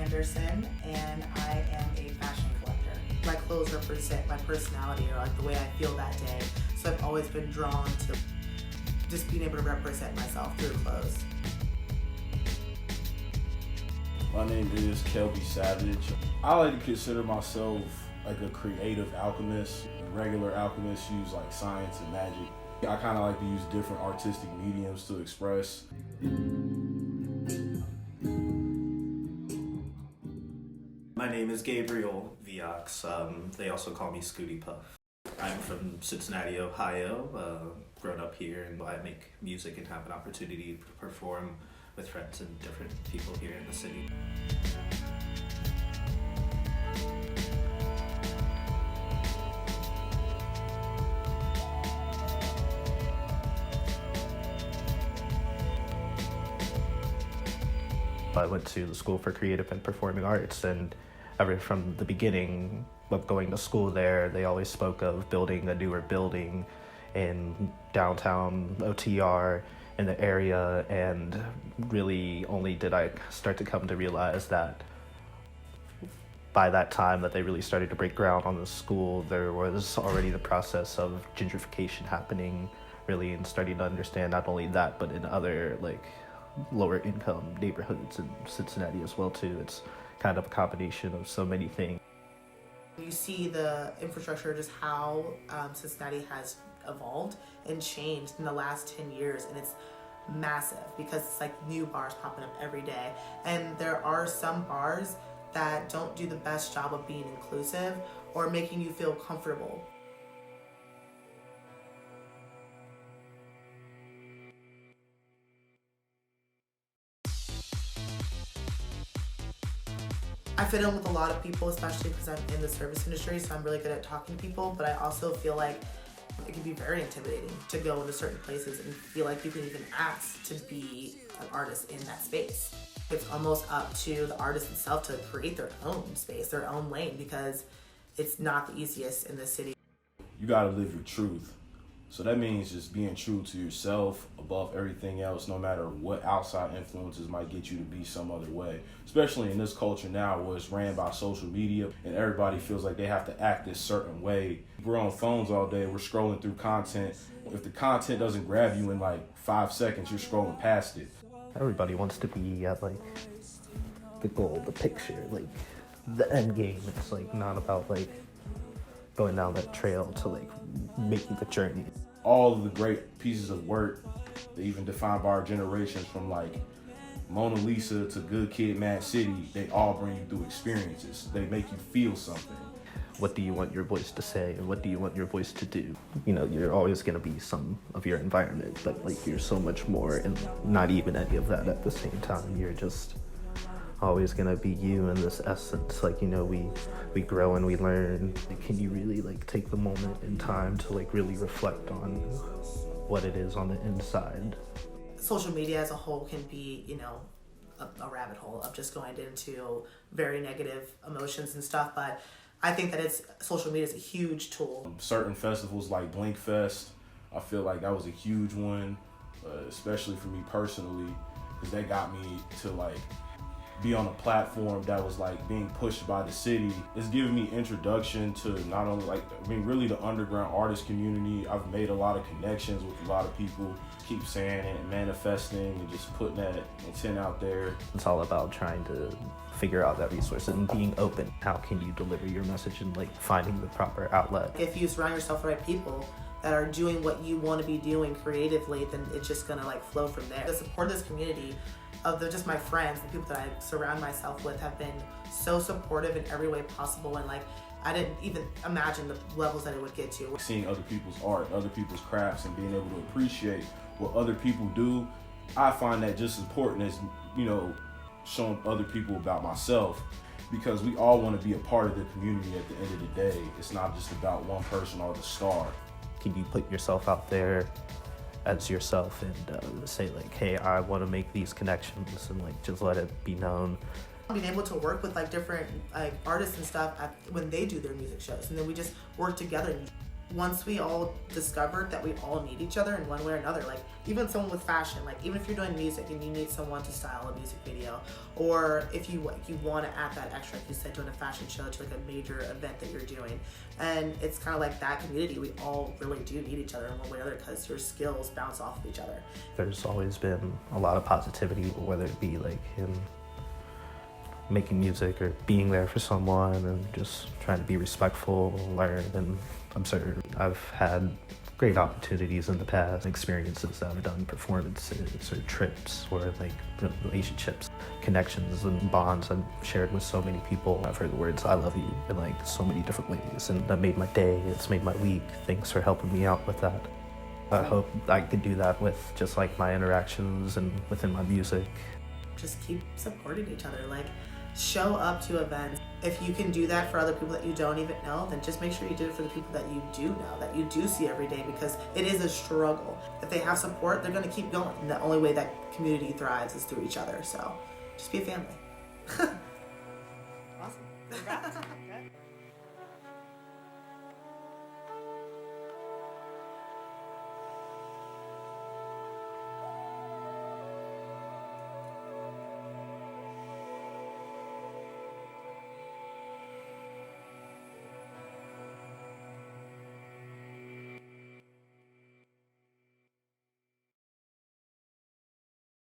Anderson, and I am a fashion collector. My clothes represent my personality or like the way I feel that day. So I've always been drawn to just being able to represent myself through clothes. My name is Kelby Savage. I like to consider myself like a creative alchemist. Regular alchemists use like science and magic. I kind of like to use different artistic mediums to express. My name is Gabriel Viox. They also call me Scooty Puff. I'm from Cincinnati, Ohio. Grown up here, and I make music and have an opportunity to perform with friends and different people here in the city. I went to the School for Creative and Performing Arts, and from the beginning of going to school there, they always spoke of building a newer building in downtown OTR in the area, and really only did I start to come to realize that by that time that they really started to break ground on the school, there was already the process of gentrification happening, really, and starting to understand not only that, but in other like lower income neighborhoods in Cincinnati as well too. It's kind of a combination of so many things. You see the infrastructure, just how Cincinnati has evolved and changed in the last 10 years, and it's massive because it's like new bars popping up every day, and there are some bars that don't do the best job of being inclusive or making you feel comfortable. I fit in with a lot of people, especially because I'm in the service industry, so I'm really good at talking to people, but I also feel like it can be very intimidating to go into certain places and feel like you can even ask to be an artist in that space. It's almost up to the artist itself to create their own space, their own lane, because it's not the easiest in this city. You gotta live your truth. So that means just being true to yourself above everything else, no matter what outside influences might get you to be some other way. Especially in this culture now where it's ran by social media and everybody feels like they have to act this certain way. We're on phones all day, we're scrolling through content. If the content doesn't grab you in like 5 seconds, you're scrolling past it. Everybody wants to be at like the goal, the picture, like the end game. It's like not about like going down that trail to like making the journey. All of the great pieces of work that even defined by our generations, from like Mona Lisa to Good Kid, Mad City, they all bring you through experiences. They make you feel something. What do you want your voice to say, and what do you want your voice to do? You know, you're always going to be some of your environment, but like you're so much more, and not even any of that at the same time. You're just always gonna be you in this essence. Like, you know, we grow and we learn. Like, can you really like take the moment in time to like really reflect on what it is on the inside? Social media as a whole can be, you know, a rabbit hole of just going into very negative emotions and stuff, but I think that social media is a huge tool. Certain festivals like Blink Fest, I feel like that was a huge one, especially for me personally, because they got me to like be on a platform that was like being pushed by the city. It's given me introduction to not only really the underground artist community. I've made a lot of connections with a lot of people. Keep saying it and manifesting and just putting that intent out there. It's all about trying to figure out that resource and being open. How can you deliver your message and like finding the proper outlet? If you surround yourself with the right people that are doing what you want to be doing creatively, then it's just gonna like flow from there. The support of this community, of just my friends, the people that I surround myself with, have been so supportive in every way possible, and like I didn't even imagine the levels that it would get to. Seeing other people's art, other people's crafts, and being able to appreciate what other people do, I find that just as important as, you know, showing other people about myself, because we all want to be a part of the community at the end of the day. It's not just about one person or the star. Can you put yourself out there as yourself and say like, hey, I want to make these connections, and like just let it be known. Being able to work with like different like artists and stuff when they do their music shows, and then we just work together. once we all discovered that we all need each other in one way or another, like even someone with fashion, like even if you're doing music and you need someone to style a music video, or if you want to add that extra, like you said, doing a fashion show to like a major event that you're doing, and it's kind of like that community, we all really do need each other in one way or another because your skills bounce off of each other. There's always been a lot of positivity, whether it be like in making music or being there for someone and just trying to be respectful, learn, and observe. I've had great opportunities in the past, experiences that I've done, performances or trips or like relationships, connections and bonds I've shared with so many people. I've heard the words "I love you" in like so many different ways, and that made my day, it's made my week. Thanks for helping me out with that. I hope I could do that with just like my interactions and within my music. Just keep supporting each other, like show up to events. If you can do that for other people that you don't even know, then just make sure you do it for the people that you do know, that you do see every day, because it is a struggle. If they have support, they're going to keep going. And the only way that community thrives is through each other. So just be a family. Awesome. Congrats. Okay.